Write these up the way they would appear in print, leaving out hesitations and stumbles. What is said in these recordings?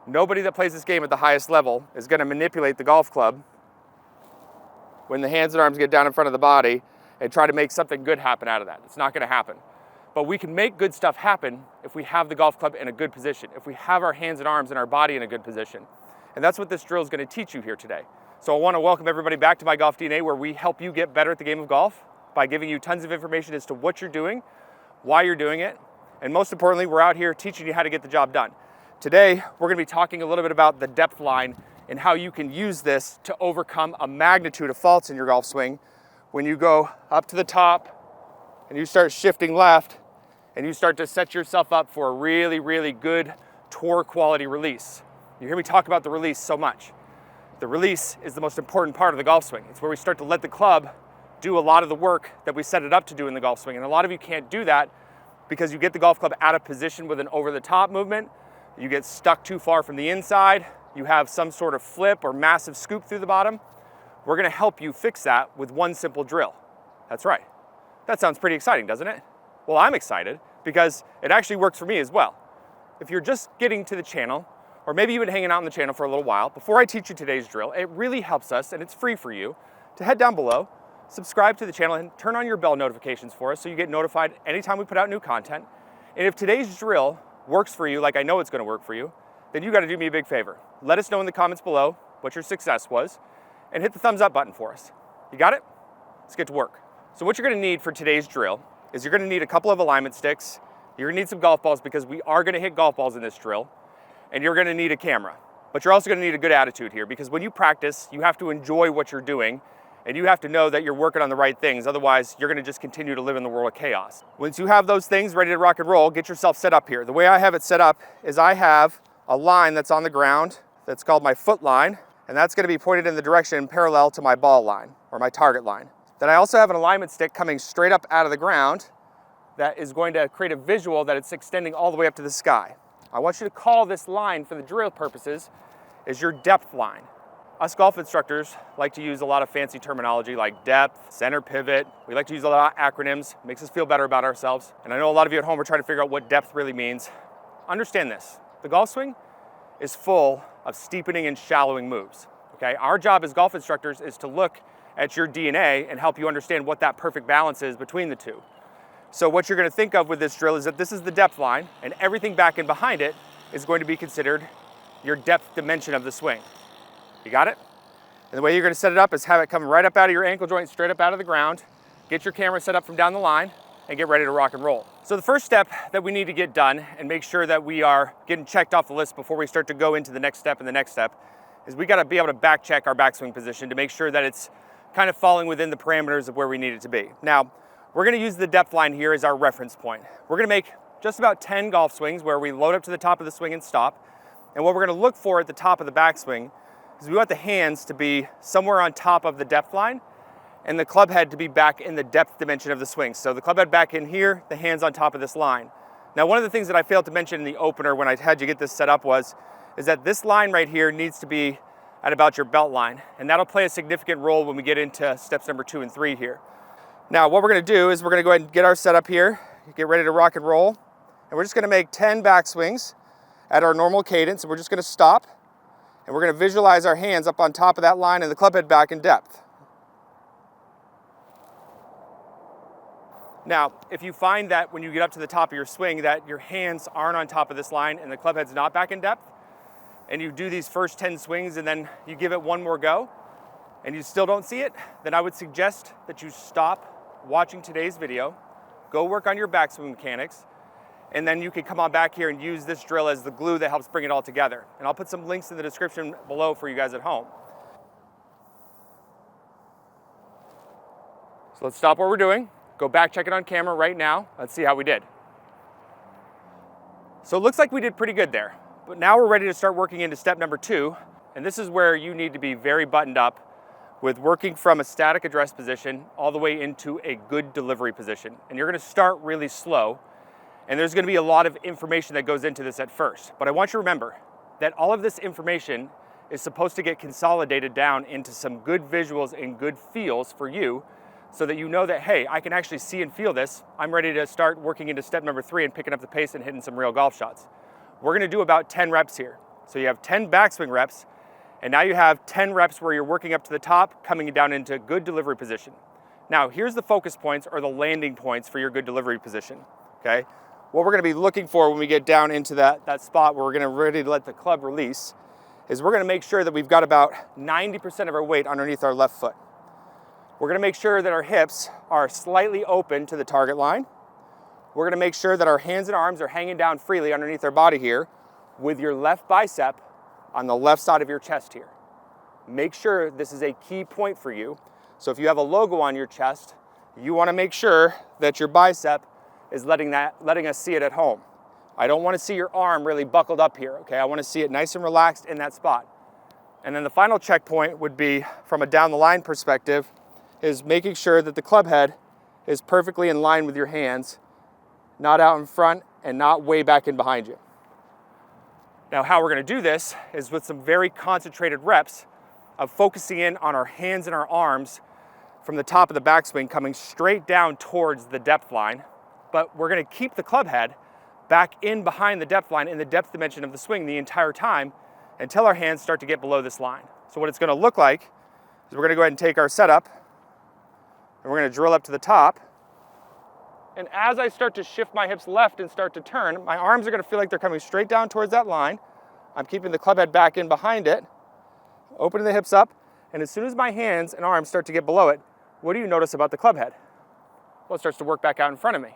Nobody that plays this game at the highest level is going to manipulate the golf club when the hands and arms get down in front of the body and try to make something good happen out of that. It's not going to happen. But we can make good stuff happen if we have the golf club in a good position, if we have our hands and arms and our body in a good position. And that's what this drill is going to teach you here today. So I want to welcome everybody back to My Golf DNA, where we help you get better at the game of golf by giving you tons of information as to what you're doing, why you're doing it, and most importantly, we're out here teaching you how to get the job done. Today, we're going to be talking a little bit about the depth line and how you can use this to overcome a magnitude of faults in your golf swing when you go up to the top and you start shifting left and you start to set yourself up for a really, really good tour quality release. You hear me talk about the release so much. The release is the most important part of the golf swing. It's where we start to let the club do a lot of the work that we set it up to do in the golf swing. And a lot of you can't do that because you get the golf club out of position with an over-the-top movement. You get stuck too far from the inside. You have some sort of flip or massive scoop through the bottom. We're gonna help you fix that with one simple drill. That's right. That sounds pretty exciting, doesn't it? Well, I'm excited because it actually works for me as well. If you're just getting to the channel, or maybe you've been hanging out on the channel for a little while, before I teach you today's drill, it really helps us, and it's free for you, to head down below, subscribe to the channel, and turn on your bell notifications for us so you get notified anytime we put out new content. And if today's drill works for you, like I know it's gonna work for you, then you gotta do me a big favor. Let us know in the comments below what your success was, and hit the thumbs up button for us. You got it? Let's get to work. So what you're gonna need for today's drill is you're gonna need a couple of alignment sticks, you're gonna need some golf balls because we are gonna hit golf balls in this drill, and you're gonna need a camera. But you're also gonna need a good attitude here because when you practice, you have to enjoy what you're doing and you have to know that you're working on the right things. Otherwise, you're gonna just continue to live in the world of chaos. Once you have those things ready to rock and roll, get yourself set up here. The way I have it set up is I have a line that's on the ground that's called my foot line, and that's gonna be pointed in the direction parallel to my ball line or my target line. Then I also have an alignment stick coming straight up out of the ground that is going to create a visual that it's extending all the way up to the sky. I want you to call this line for the drill purposes is your depth line. Us golf instructors like to use a lot of fancy terminology like depth, center pivot. We like to use a lot of acronyms. It makes us feel better about ourselves. And I know a lot of you at home are trying to figure out what depth really means. Understand this, the golf swing is full of steepening and shallowing moves, okay? Our job as golf instructors is to look at your DNA and help you understand what that perfect balance is between the two. So what you're gonna think of with this drill is that this is the depth line and everything back and behind it is going to be considered your depth dimension of the swing. You got it? And the way you're gonna set it up is have it come right up out of your ankle joint, straight up out of the ground, get your camera set up from down the line, and get ready to rock and roll. So the first step that we need to get done and make sure that we are getting checked off the list before we start to go into the next step and the next step is we gotta be able to back check our backswing position to make sure that it's kind of falling within the parameters of where we need it to be. Now, we're gonna use the depth line here as our reference point. We're gonna make just about 10 golf swings where we load up to the top of the swing and stop. And what we're gonna look for at the top of the backswing is we want the hands to be somewhere on top of the depth line and the club head to be back in the depth dimension of the swing. So the club head back in here, the hands on top of this line. Now, one of the things that I failed to mention in the opener when I had you get this set up is that this line right here needs to be at about your belt line, and that'll play a significant role when we get into steps number 2 and 3 here. Now, what we're gonna do is we're gonna go ahead and get our setup here, get ready to rock and roll, and we're just gonna make 10 backswings at our normal cadence, and we're just gonna stop, and we're gonna visualize our hands up on top of that line and the club head back in depth. Now, if you find that when you get up to the top of your swing that your hands aren't on top of this line and the club head's not back in depth, and you do these first 10 swings and then you give it one more go, and you still don't see it, then I would suggest that you stop watching today's video, go work on your backswing mechanics, and then you can come on back here and use this drill as the glue that helps bring it all together. And I'll put some links in the description below for you guys at home. So let's stop what we're doing, go back, check it on camera right now. Let's see how we did. So it looks like we did pretty good there, but now we're ready to start working into step number 2. And this is where you need to be very buttoned up with working from a static address position all the way into a good delivery position. And you're gonna start really slow. And there's gonna be a lot of information that goes into this at first. But I want you to remember that all of this information is supposed to get consolidated down into some good visuals and good feels for you so that you know that, hey, I can actually see and feel this. I'm ready to start working into step number 3 and picking up the pace and hitting some real golf shots. We're gonna do about 10 reps here. So you have 10 backswing reps, and now you have 10 reps where you're working up to the top, coming down into good delivery position. Now, here's the focus points or the landing points for your good delivery position, okay? What we're gonna be looking for when we get down into that spot where we're gonna ready to let the club release is we're gonna make sure that we've got about 90% of our weight underneath our left foot. We're gonna make sure that our hips are slightly open to the target line. We're gonna make sure that our hands and arms are hanging down freely underneath our body here with your left bicep on the left side of your chest here. Make sure this is a key point for you. So if you have a logo on your chest, you wanna make sure that your bicep is letting us see it at home. I don't wanna see your arm really buckled up here, okay? I wanna see it nice and relaxed in that spot. And then the final checkpoint would be, from a down the line perspective, is making sure that the club head is perfectly in line with your hands, not out in front and not way back in behind you. Now, how we're gonna do this is with some very concentrated reps of focusing in on our hands and our arms from the top of the backswing coming straight down towards the depth line, but we're gonna keep the club head back in behind the depth line in the depth dimension of the swing the entire time until our hands start to get below this line. So what it's gonna look like is we're gonna go ahead and take our setup and we're gonna drill up to the top. And as I start to shift my hips left and start to turn, my arms are gonna feel like they're coming straight down towards that line. I'm keeping the club head back in behind it, opening the hips up, and as soon as my hands and arms start to get below it, what do you notice about the club head? Well, it starts to work back out in front of me.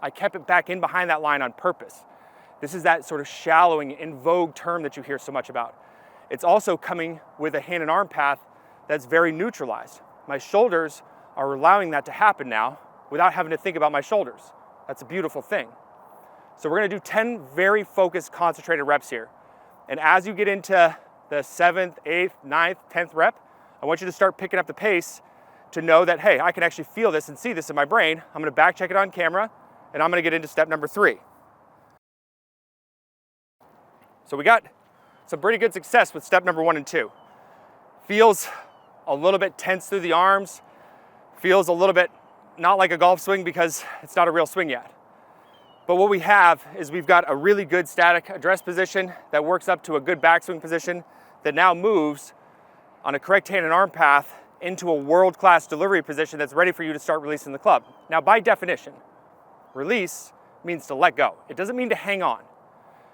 I kept it back in behind that line on purpose. This is that sort of shallowing, in vogue term that you hear so much about. It's also coming with a hand and arm path that's very neutralized. My shoulders are allowing that to happen now without having to think about my shoulders. That's a beautiful thing. So we're gonna do 10 very focused, concentrated reps here. And as you get into the 7th, 8th, 9th, 10th rep, I want you to start picking up the pace to know that, hey, I can actually feel this and see this in my brain. I'm gonna back check it on camera, and I'm gonna get into step number 3. So we got some pretty good success with step number 1 and 2. Feels a little bit tense through the arms, feels a little bit not like a golf swing because it's not a real swing yet. But what we have is we've got a really good static address position that works up to a good backswing position that now moves on a correct hand and arm path into a world-class delivery position that's ready for you to start releasing the club. Now, by definition, release means to let go. It doesn't mean to hang on.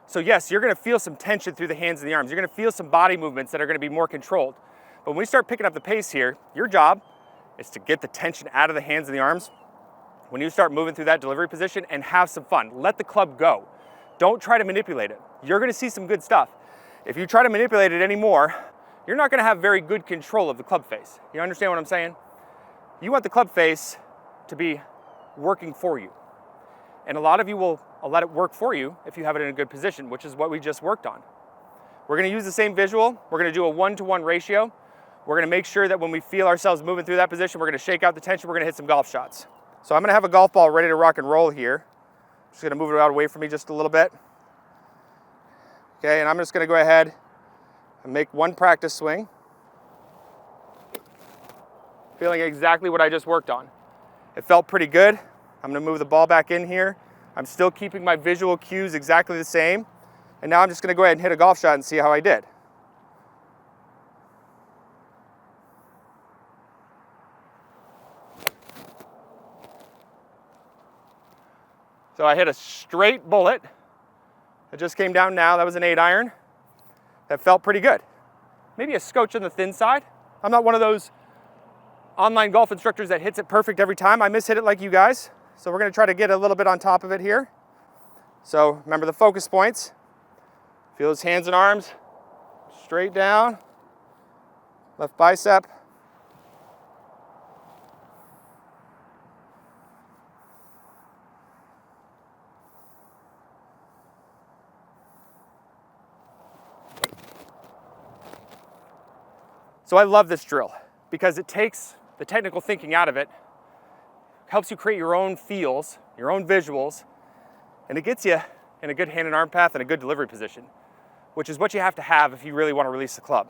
So yes, you're gonna feel some tension through the hands and the arms. You're gonna feel some body movements that are gonna be more controlled. But when we start picking up the pace here, your job is to get the tension out of the hands and the arms when you start moving through that delivery position and have some fun. Let the club go. Don't try to manipulate it. You're gonna see some good stuff. If you try to manipulate it anymore, you're not gonna have very good control of the club face. You understand what I'm saying? You want the club face to be working for you. And a lot of you will let it work for you if you have it in a good position, which is what we just worked on. We're gonna use the same visual. We're gonna do a 1-to-1 ratio. We're gonna make sure that when we feel ourselves moving through that position, we're gonna shake out the tension, we're gonna hit some golf shots. So I'm gonna have a golf ball ready to rock and roll here. Just gonna move it out away from me just a little bit. Okay, and I'm just gonna go ahead and make one practice swing. Feeling exactly what I just worked on. It felt pretty good. I'm gonna move the ball back in here. I'm still keeping my visual cues exactly the same. And now I'm just gonna go ahead and hit a golf shot and see how I did. So I hit a straight bullet. It just came down now. That was an 8-iron. That felt pretty good. Maybe a scotch on the thin side. I'm not one of those online golf instructors that hits it perfect every time. I mishit it like you guys. So we're gonna try to get a little bit on top of it here. So remember the focus points. Feel those hands and arms straight down. Left bicep. So I love this drill because it takes the technical thinking out of it, helps you create your own feels, your own visuals, and it gets you in a good hand and arm path and a good delivery position, which is what you have to have if you really want to release the club.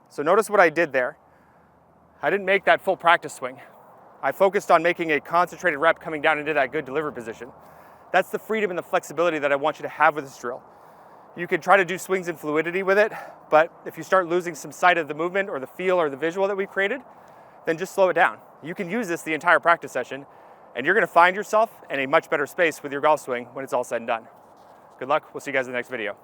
So notice what I did there. I didn't make that full practice swing. I focused on making a concentrated rep coming down into that good delivery position. That's the freedom and the flexibility that I want you to have with this drill. You can try to do swings and fluidity with it, but if you start losing some sight of the movement or the feel or the visual that we created, then just slow it down. You can use this the entire practice session, and you're gonna find yourself in a much better space with your golf swing when it's all said and done. Good luck, we'll see you guys in the next video.